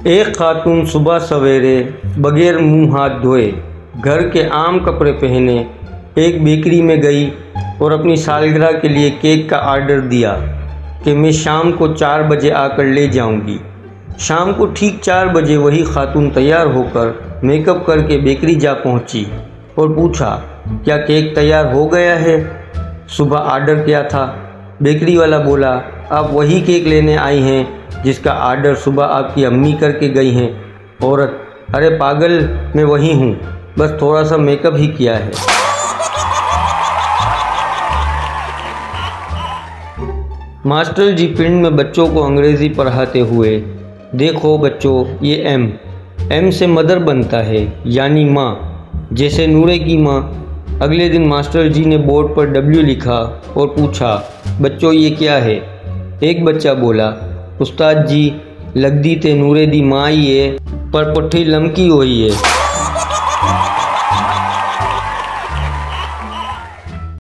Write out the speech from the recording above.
एक खातून सुबह सवेरे बगैर मुंह हाथ धोए घर के आम कपड़े पहने एक बेकरी में गई और अपनी सालगिरह के लिए केक का आर्डर दिया कि मैं शाम को 4 बजे आकर ले जाऊंगी। शाम को ठीक 4 बजे वही खातून तैयार होकर मेकअप करके बेकरी जा पहुंची और पूछा, क्या केक तैयार हो गया है? सुबह आर्डर किया था। बेकरी वाला बोला, आप वही केक लेने आई हैं जिसका आर्डर सुबह आपकी अम्मी करके गई हैं। औरत, अरे पागल, मैं वही हूँ, बस थोड़ा सा मेकअप ही किया है। मास्टर जी पिंड में बच्चों को अंग्रेज़ी पढ़ाते हुए, देखो बच्चों, ये एम से मदर बनता है यानी माँ, जैसे नूरे की माँ। अगले दिन मास्टर जी ने बोर्ड पर W लिखा और पूछा, बच्चों ये क्या है? एक बच्चा बोला, उस्ताद जी लगदी ते नूरे दी माँ ही है पर पुट्ठी लमकी हुई है।